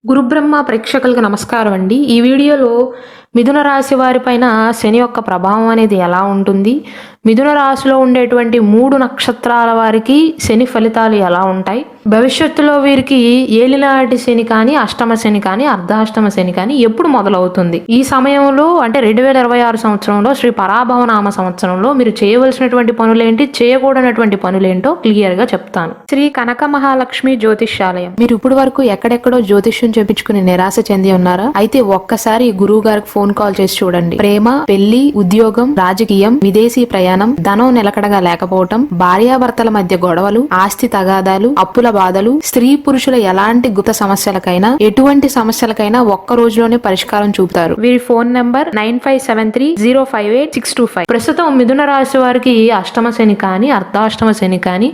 గురుబ్రహ్మ ప్రేక్షకులకు నమస్కారం అండి. ఈ వీడియోలో మిథున రాశి వారిపైన శని యొక్క ప్రభావం అనేది ఎలా ఉంటుంది, మిథున రాశిలో ఉండేటువంటి 3 నక్షత్రాల వారికి శని ఫలితాలు ఎలా ఉంటాయి, భవిష్యత్తులో వీరికి ఏలినాటి శని కానీ, అష్టమ శని కానీ, అర్ధాష్టమ శని కానీ ఎప్పుడు మొదలవుతుంది, ఈ సమయంలో అంటే 2026 సంవత్సరంలో శ్రీ పరాభవనామ సంవత్సరంలో మీరు చేయవలసినటువంటి పనులేంటి, చేయకూడనటువంటి పనులేంటో క్లియర్ గా చెప్తాను. శ్రీ కనక మహాలక్ష్మి జ్యోతిష్యాలయం. మీరు ఇప్పుడు వరకు ఎక్కడెక్కడో జ్యోతిష్యం చేపించుకుని నిరాశ చెంది ఉన్నారా? అయితే ఒక్కసారి గురువు గారికి ఫోన్ కాల్ చేసి చూడండి. ప్రేమ, పెళ్లి, ఉద్యోగం, రాజకీయం, విదేశీ ప్రయాణం, ధనం నిలకడగా లేకపోవటం, భార్యాభర్తల మధ్య గొడవలు, ఆస్తి తగాదాలు, అప్పుల బాధలు, స్త్రీ పురుషుల ఎలాంటి గుప్త సమస్యలకైనా, ఎటువంటి సమస్యలకైనా ఒక్క రోజులోనే పరిష్కారం చూపుతారు. వీరి ఫోన్ నంబర్ 9573058625. ప్రస్తుతం మిథున రాశి వారికి అష్టమ శని కానీ, అర్ధాష్టమ శని కానీ,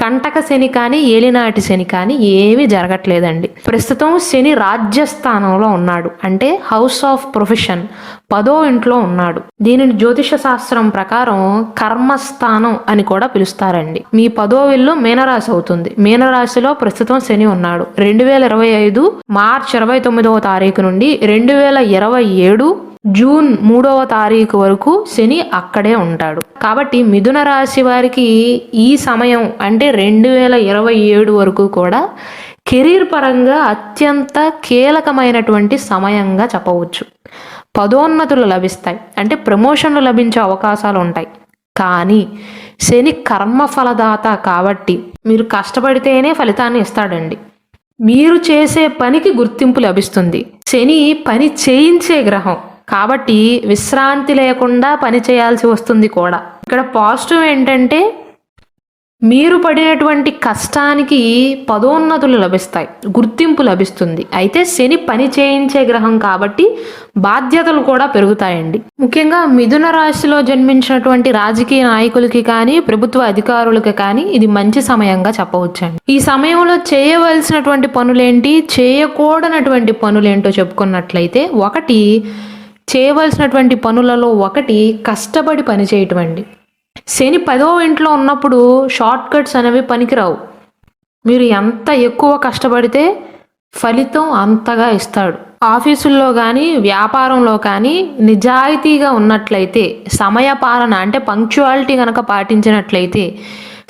కంటక శని కానీ, ఏలినాటి శని కానీ ఏమీ జరగట్లేదండి. ప్రస్తుతం శని రాజ్యస్థానంలో ఉన్నాడు, అంటే హౌస్ ఆఫ్ ప్రొఫెషన్ 10వ ఇంట్లో ఉన్నాడు. దీనిని జ్యోతిష శాస్త్రం ప్రకారం కర్మస్థానం అని కూడా పిలుస్తారండి. మీ 10వ ఇల్లు మీనరాశి అవుతుంది. మీనరాశిలో ప్రస్తుతం శని ఉన్నాడు. 2025 మార్చి 29వ తారీఖు నుండి 2027 జూన్ 3వ తారీఖు వరకు శని అక్కడే ఉంటాడు. కాబట్టి మిథున రాశి వారికి ఈ సమయం అంటే 2027 వరకు కూడా కెరీర్ పరంగా అత్యంత కీలకమైనటువంటి సమయంగా చెప్పవచ్చు. పదోన్నతులు లభిస్తాయి, అంటే ప్రమోషన్లు లభించే అవకాశాలు ఉంటాయి. కానీ శని కర్మఫలదాత కాబట్టి మీరు కష్టపడితేనే ఫలితాన్ని ఇస్తాడండి. మీరు చేసే పనికి గుర్తింపు లభిస్తుంది. శని పని చేయించే గ్రహం కాబట్టి విశ్రాంతి లేకుండా పని చేయాల్సి వస్తుంది కూడా. ఇక్కడ పాజిటివ్ ఏంటంటే మీరు పడినటువంటి కష్టానికి పదోన్నతులు లభిస్తాయి, గుర్తింపు లభిస్తుంది. అయితే శని పని చేయించే గ్రహం కాబట్టి బాధ్యతలు కూడా పెరుగుతాయండి. ముఖ్యంగా మిథున రాశిలో జన్మించినటువంటి రాజకీయ నాయకులకి కానీ, ప్రభుత్వ అధికారులకి కానీ ఇది మంచి సమయంగా చెప్పవచ్చండి. ఈ సమయంలో చేయవలసినటువంటి పనులేంటి, చేయకూడనటువంటి పనులేంటో చెప్పుకున్నట్లయితే, చేయవలసినటువంటి పనులలో ఒకటి కష్టపడి పని చేయటం అండి. శని 10వ ఇంట్లో ఉన్నప్పుడు షార్ట్ కట్స్ అనేవి పనికిరావు. మీరు ఎంత ఎక్కువ కష్టపడితే ఫలితం అంతగా ఇస్తాడు. ఆఫీసుల్లో కానీ, వ్యాపారంలో కానీ నిజాయితీగా ఉన్నట్లయితే, సమయపాలన అంటే పంక్చువాలిటీ కనుక పాటించినట్లయితే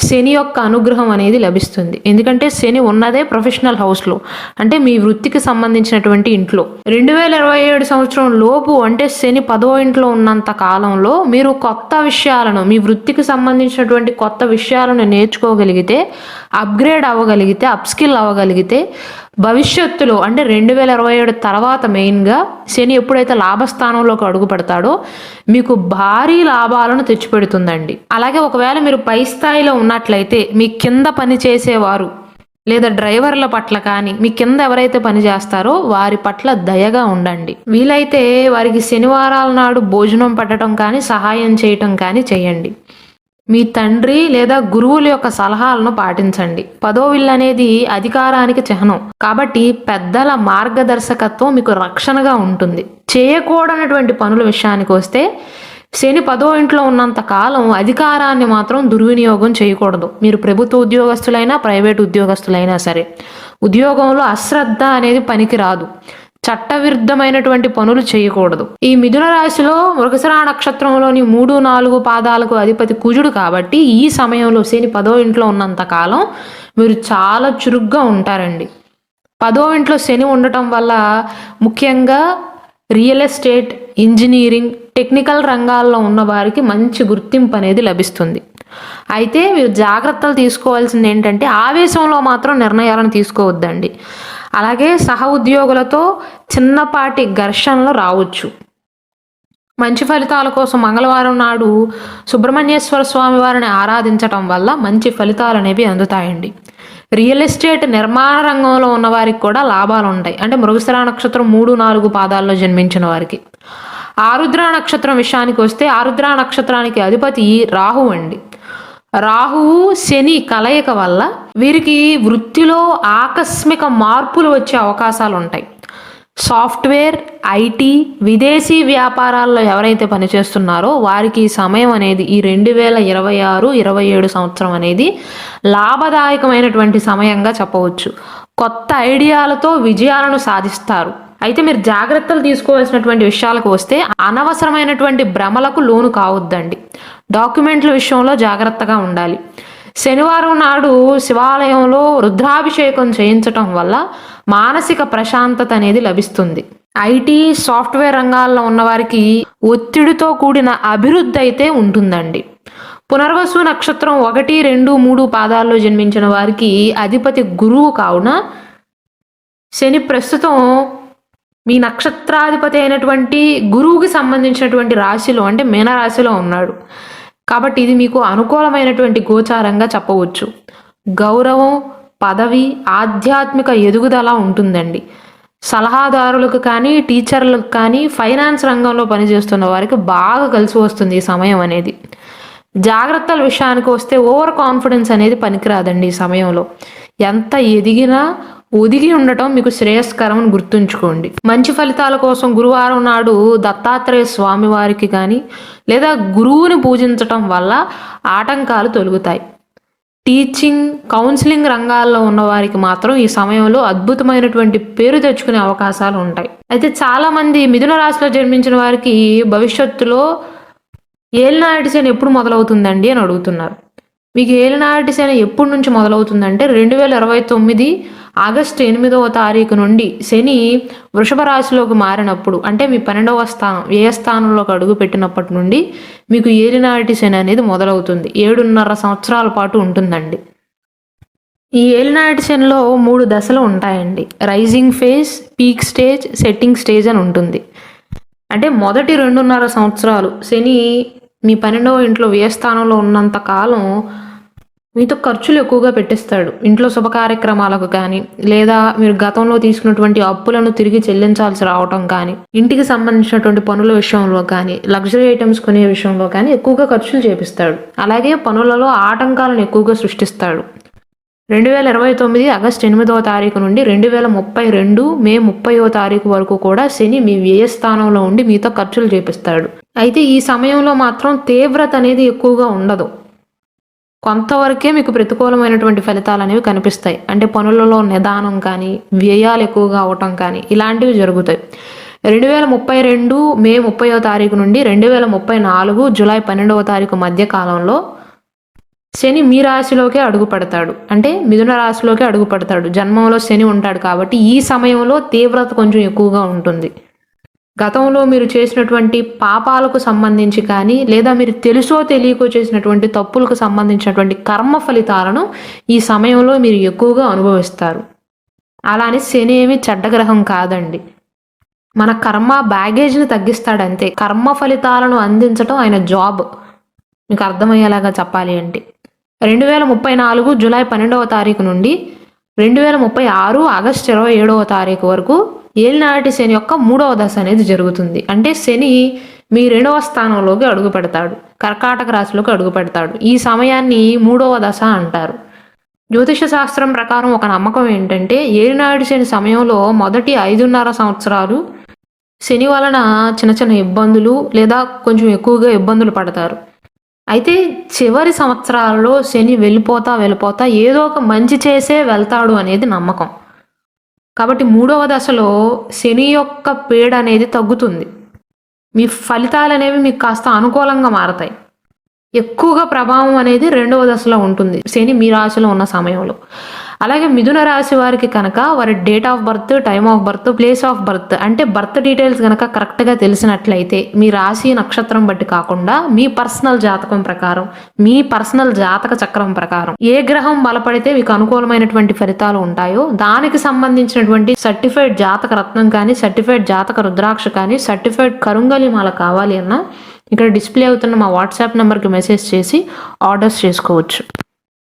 శని యొక్క అనుగ్రహం అనేది లభిస్తుంది. ఎందుకంటే శని ఉన్నదే ప్రొఫెషనల్ హౌస్లో, అంటే మీ వృత్తికి సంబంధించినటువంటి ఇంట్లో. 2027 సంవత్సరం లోపు అంటే శని 10వ ఇంట్లో ఉన్నంత కాలంలో మీరు కొత్త విషయాలను, మీ వృత్తికి సంబంధించినటువంటి కొత్త విషయాలను నేర్చుకోగలిగితే, అప్గ్రేడ్ అవ్వగలిగితే, అప్స్కిల్ అవ్వగలిగితే భవిష్యత్తులో అంటే 2027 తర్వాత మెయిన్గా శని ఎప్పుడైతే లాభస్థానంలోకి అడుగు పెడతాడో మీకు భారీ లాభాలను తెచ్చిపెడుతుందండి. అలాగే ఒకవేళ మీరు పై స్థాయిలో ఉన్నట్లయితే మీ కింద పని చేసేవారు లేదా డ్రైవర్ల పట్ల కానీ, మీ కింద ఎవరైతే పని చేస్తారో వారి పట్ల దయగా ఉండండి. వీలైతే వారికి శనివారాల నాడు భోజనం పెట్టడం కానీ, సహాయం చేయటం కానీ చేయండి. మీ తండ్రి లేదా గురువుల యొక్క సలహాలను పాటించండి. 10వ ఇల్లు అనేది అధికారానికి చిహ్నం కాబట్టి పెద్దల మార్గదర్శకత్వం మీకు రక్షణగా ఉంటుంది. చేయకూడనటువంటి పనుల విషయానికి వస్తే, శని 10వ ఇంట్లో ఉన్నంత కాలం అధికారాన్ని మాత్రం దుర్వినియోగం చేయకూడదు. మీరు ప్రభుత్వ ఉద్యోగస్తులైనా, ప్రైవేట్ ఉద్యోగస్తులైనా సరే ఉద్యోగంలో అశ్రద్ధ అనేది పనికి రాదు. చట్టవిరుద్ధమైనటువంటి పనులు చేయకూడదు. ఈ మిథున రాశిలో మృగశిర నక్షత్రంలోని 3, 4 పాదాలకు అధిపతి కుజుడు కాబట్టి ఈ సమయంలో శని 10వ ఇంట్లో ఉన్నంత కాలం మీరు చాలా చురుగ్గా ఉంటారండి. 10వ ఇంట్లో శని ఉండటం వల్ల ముఖ్యంగా రియల్ ఎస్టేట్, ఇంజనీరింగ్, టెక్నికల్ రంగాల్లో ఉన్న వారికి మంచి గుర్తింపు అనేది లభిస్తుంది. అయితే మీరు జాగ్రత్తలు తీసుకోవాల్సింది ఏంటంటే ఆవేశంలో మాత్రం నిర్ణయాలను తీసుకోవద్దండి. అలాగే సహ ఉద్యోగులతో చిన్నపాటి ఘర్షణలు రావచ్చు. మంచి ఫలితాల కోసం మంగళవారం నాడు సుబ్రహ్మణ్యేశ్వర స్వామి వారిని ఆరాధించటం వల్ల మంచి ఫలితాలు అనేవి అందుతాయండి. రియల్ ఎస్టేట్ నిర్మాణ రంగంలో ఉన్న వారికి కూడా లాభాలు ఉంటాయి, అంటే మృగశిర నక్షత్రం 3, 4 పాదాల్లో జన్మించిన వారికి. ఆరుద్ర నక్షత్రం విషయానికి వస్తే, ఆరుద్ర నక్షత్రానికి అధిపతి రాహువు అండి. రాహువు శని కలయిక వల్ల వీరికి వృత్తిలో ఆకస్మిక మార్పులు వచ్చే అవకాశాలు ఉంటాయి. సాఫ్ట్వేర్, ఐటీ, విదేశీ వ్యాపారాల్లో ఎవరైతే పనిచేస్తున్నారో వారికి ఈ సమయం అనేది, ఈ 2026-27 సంవత్సరం అనేది లాభదాయకమైనటువంటి సమయంగా చెప్పవచ్చు. కొత్త ఐడియాలతో విజయాలను సాధిస్తారు. అయితే మీరు జాగ్రత్తలు తీసుకోవాల్సినటువంటి విషయాలకు వస్తే అనవసరమైనటువంటి భ్రమలకు లోను కావద్దండి. డాక్యుమెంట్ల విషయంలో జాగ్రత్తగా ఉండాలి. శనివారం నాడు శివాలయంలో రుద్రాభిషేకం చేయించటం వల్ల మానసిక ప్రశాంతత అనేది లభిస్తుంది. ఐటీ, సాఫ్ట్వేర్ రంగాల్లో ఉన్నవారికి ఒత్తిడితో కూడిన అభివృద్ధి అయితే ఉంటుందండి. పునర్వసు నక్షత్రం 1, 2, 3 పాదాల్లో జన్మించిన వారికి అధిపతి గురువు కావున శని ప్రస్తుతం మీ నక్షత్రాధిపతి అయినటువంటి గురువుకి సంబంధించినటువంటి రాశిలో అంటే మీనరాశిలో ఉన్నాడు. కాబట్టి ఇది మీకు అనుకూలమైనటువంటి గోచారంగా చెప్పవచ్చు. గౌరవం, పదవి, ఆధ్యాత్మిక ఎదుగుదల ఉంటుందండి. సలహాదారులకు కానీ, టీచర్లకు కానీ, ఫైనాన్స్ రంగంలో పనిచేస్తున్న వారికి బాగా కలిసి వస్తుంది ఈ సమయం అనేది. జాగ్రత్తల విషయానికి వస్తే ఓవర్ కాన్ఫిడెన్స్ అనేది పనికిరాదండి. ఈ సమయంలో ఎంత ఎదిగినా ఒదిగి ఉండటం మీకు శ్రేయస్కరం అని గుర్తుంచుకోండి. మంచి ఫలితాల కోసం గురువారం నాడు దత్తాత్రేయ స్వామి వారికి కానీ లేదా గురువుని పూజించటం వల్ల ఆటంకాలు తొలగుతాయి. టీచింగ్, కౌన్సిలింగ్ రంగాల్లో ఉన్న వారికి మాత్రం ఈ సమయంలో అద్భుతమైనటువంటి పేరు తెచ్చుకునే అవకాశాలు ఉంటాయి. అయితే చాలామంది మిథున రాశిలో జన్మించిన వారికి భవిష్యత్తులో ఏలినాటి శని ఎప్పుడు మొదలవుతుందండి అని అడుగుతున్నారు. మీకు ఏలినాటి శని ఎప్పటి నుంచి మొదలవుతుందంటే 2029 ఆగస్టు 8వ తారీఖు నుండి శని వృషభ రాశిలోకి మారినప్పుడు, అంటే మీ 12వ స్థానం వ్యయ స్థానంలోకి అడుగు పెట్టినప్పటి నుండి మీకు ఏలినాటి శని అనేది మొదలవుతుంది. 7.5 సంవత్సరాల పాటు ఉంటుందండి. ఈ ఏలినాటి శనిలో 3 దశలు ఉంటాయండి. Rising phase, peak stage, setting stage అని ఉంటుంది. అంటే మొదటి 2.5 సంవత్సరాలు శని మీ 12వ ఇంట్లో వ్యయస్థానంలో ఉన్నంత కాలం మీతో ఖర్చులు ఎక్కువగా పెట్టిస్తాడు. ఇంట్లో శుభ కార్యక్రమాలకు కానీ లేదా మీరు గతంలో తీసుకున్నటువంటి అప్పులను తిరిగి చెల్లించాల్సి రావటం కానీ, ఇంటికి సంబంధించినటువంటి పనుల విషయంలో కానీ, లగ్జరీ ఐటమ్స్ కొనే విషయంలో కానీ ఎక్కువగా ఖర్చులు చేపిస్తాడు. అలాగే పనులలో ఆటంకాలను ఎక్కువగా సృష్టిస్తాడు. 2029 ఆగస్టు 8వ తారీఖు నుండి 2032 మే 30వ తారీఖు వరకు కూడా శని మీ వ్యయస్థానంలో ఉండి మీతో ఖర్చులు చేపిస్తాడు. అయితే ఈ సమయంలో మాత్రం తీవ్రత అనేది ఎక్కువగా ఉండదు. కొంతవరకే మీకు ప్రతికూలమైనటువంటి ఫలితాలు అనేవి కనిపిస్తాయి. అంటే పనులలో నిదానం కానీ, వ్యయాలు ఎక్కువగా అవటం కానీ ఇలాంటివి జరుగుతాయి. 2032 మే 30వ తారీఖు నుండి 2034 జూలై 12వ తారీఖు మధ్య కాలంలో శని మీ రాశిలోకే అడుగు పెడతాడు. అంటే మిథున రాశిలోకి అడుగు పెడతాడు. జన్మంలో శని ఉంటాడు కాబట్టి ఈ సమయంలో తీవ్రత కొంచెం ఎక్కువగా ఉంటుంది. గతంలో మీరు చేసినటువంటి పాపాలకు సంబంధించి కానీ లేదా మీరు తెలుసో తెలియకో చేసినటువంటి తప్పులకు సంబంధించినటువంటి కర్మ ఫలితాలను ఈ సమయంలో మీరు ఎక్కువగా అనుభవిస్తారు. అలానే శని ఏమి చెడ్డగ్రహం కాదండి. మన కర్మ బ్యాగేజ్ని తగ్గిస్తాడంతే. కర్మ ఫలితాలను అందించడం ఆయన జాబ్. మీకు అర్థమయ్యేలాగా చెప్పాలి అంటే 2034 జూలై 12వ తారీఖు నుండి 2036 ఆగస్టు 27వ తారీఖు వరకు ఏలినాటి శని యొక్క 3వ దశ అనేది జరుగుతుంది. అంటే శని మీ 2వ స్థానంలోకి అడుగు పెడతాడు, కర్కాటక రాశిలోకి అడుగు పెడతాడు. ఈ సమయాన్ని 3వ దశ అంటారు. జ్యోతిష శాస్త్రం ప్రకారం ఒక నమ్మకం ఏంటంటే ఏలినాటి శని సమయంలో మొదటి 5.5 సంవత్సరాలు శని వలన చిన్న చిన్న ఇబ్బందులు లేదా కొంచెం ఎక్కువగా ఇబ్బందులు పడతారు. అయితే చివరి సంవత్సరాలలో శని వెళ్ళిపోతా ఏదో ఒక మంచి చేసే వెళ్తాడు అనేది నమ్మకం. కాబట్టి 3వ దశలో శని యొక్క పీడ అనేది తగ్గుతుంది. మీ ఫలితాలు అనేవి మీకు కాస్త అనుకూలంగా మారతాయి. ఎక్కువగా ప్రభావం అనేది 2వ దశలో ఉంటుంది శని మీ రాశిలో ఉన్న సమయంలో. అలాగే మిథున రాశి వారికి కనుక వారి date of birth, time of birth, place of birth అంటే బర్త్ డీటెయిల్స్ కనుక కరెక్ట్గా తెలిసినట్లయితే మీ రాశి నక్షత్రం బట్టి కాకుండా మీ పర్సనల్ జాతకం ప్రకారం, మీ పర్సనల్ జాతక చక్రం ప్రకారం ఏ గ్రహం బలపడితే మీకు అనుకూలమైనటువంటి ఫలితాలు ఉంటాయో దానికి సంబంధించినటువంటి సర్టిఫైడ్ జాతక రత్నం కానీ, సర్టిఫైడ్ జాతక రుద్రాక్ష కానీ, సర్టిఫైడ్ కరుంగలి మాల కావాలి అన్నా ఇక్కడ డిస్ప్లే అవుతున్న మా వాట్సాప్ నెంబర్కి మెసేజ్ చేసి ఆర్డర్స్ చేసుకోవచ్చు.